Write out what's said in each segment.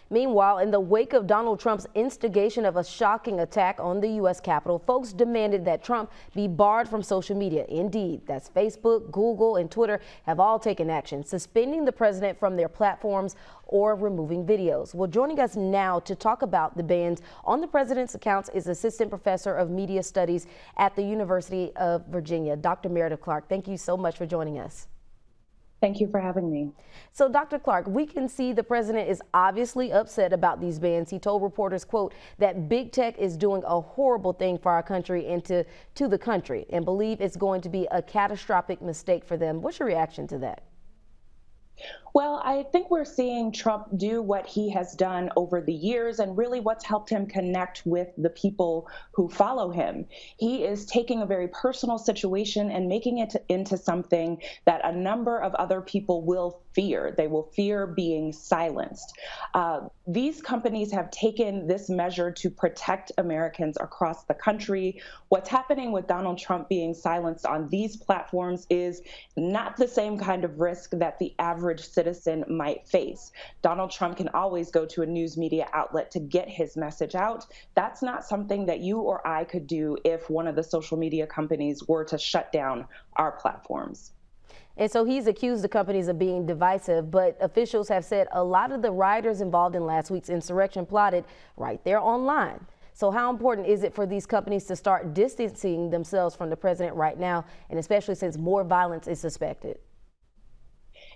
Meanwhile, in the wake of Donald Trump's instigation of a shocking attack on the U.S. Capitol, folks demanded that Trump be barred from social media. Indeed, that's Facebook, Google, and Twitter have all taken action, suspending the president from their platforms or removing videos. Well, joining us now to talk about the bans on the president's accounts is Assistant Professor of Media Studies at the University of Virginia, Dr. Meredith Clark. Thank you so much for joining us. Thank you for having me. So, Dr. Clark, we can see the president is obviously upset about these bans. He told reporters, quote, that big tech is doing a horrible thing for our country and to the country, and believe it's going to be a catastrophic mistake for them. What's your reaction to that? Well, I think we're seeing Trump do what he has done over the years and really what's helped him connect with the people who follow him. He is taking a very personal situation and making it into something that a number of other people will fear. They will fear being silenced. These companies have taken this measure to protect Americans across the country. What's happening with Donald Trump being silenced on these platforms is not the same kind of risk that the average citizen might face. Donald Trump can always go to a news media outlet to get his message out. That's not something that you or I could do if one of the social media companies were to shut down our platforms. And so he's accused the companies of being divisive, but officials have said a lot of the rioters involved in last week's insurrection plotted right there online. So how important is it for these companies to start distancing themselves from the president right now, and especially since more violence is suspected?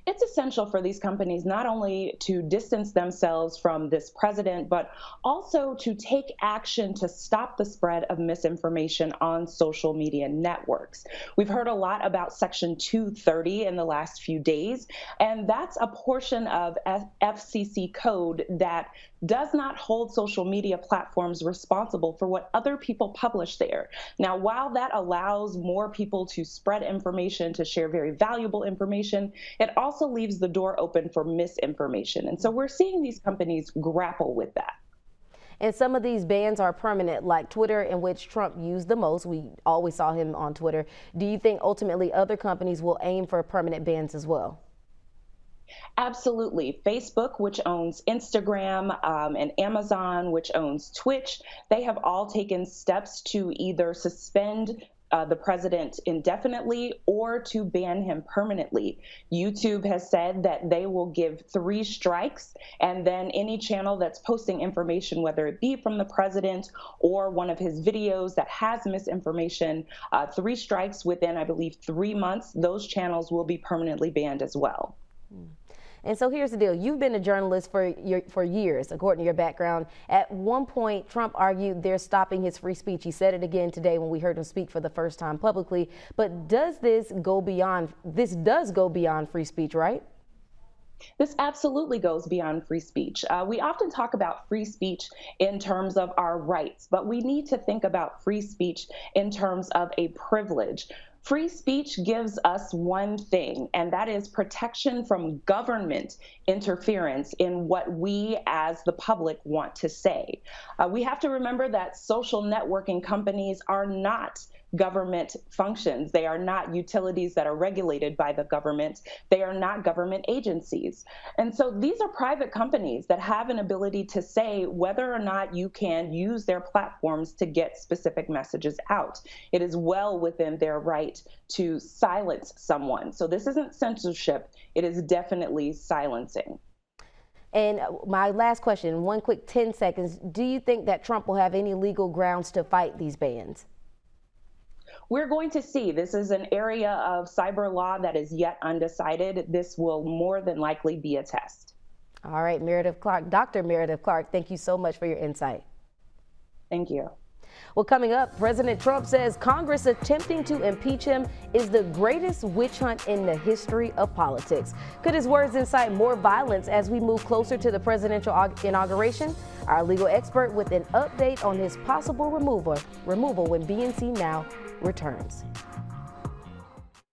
It's essential for these companies not only to distance themselves from this president, but also to take action to stop the spread of misinformation on social media networks. We've heard a lot about Section 230 in the last few days, and that's a portion of FCC code that does not hold social media platforms responsible for what other people publish there. Now, while that allows more people to spread information, to share very valuable information, it also leaves the door open for misinformation. And so we're seeing these companies grapple with that. And some of these bans are permanent, like Twitter, in which Trump used the most. We always saw him on Twitter. Do you think ultimately other companies will aim for permanent bans as well? Absolutely. Facebook, which owns Instagram, and Amazon, which owns Twitch, they have all taken steps to either suspend the president indefinitely or to ban him permanently. YouTube has said that they will give 3 strikes, and then any channel that's posting information, whether it be from the president or one of his videos that has misinformation, 3 strikes within, I believe, 3 months, those channels will be permanently banned as well. And so here's the deal. You've been a journalist for years, according to your background. At one point, Trump argued they're stopping his free speech. He said it again today when we heard him speak for the first time publicly. But does this go beyond, this does go beyond free speech, right? This absolutely goes beyond free speech. We often talk about free speech in terms of our rights, but we need to think about free speech in terms of a privilege. Free speech gives us one thing, and that is protection from government interference in what we as the public want to say. We have to remember that social networking companies are not government functions. They are not utilities that are regulated by the government. They are not government agencies. And so these are private companies that have an ability to say whether or not you can use their platforms to get specific messages out. It is well within their right to silence someone. So this isn't censorship. It is definitely silencing. And my last question, one quick 10 seconds. Do you think that Trump will have any legal grounds to fight these bans? We're going to see. This is an area of cyber law that is yet undecided. This will more than likely be a test. All right, Meredith Clark, Dr. Meredith Clark, thank you so much for your insight. Thank you. Well, coming up, President Trump says Congress attempting to impeach him is the greatest witch hunt in the history of politics. Could his words incite more violence as we move closer to the presidential inauguration? Our legal expert with an update on his possible removal when BNC Now returns.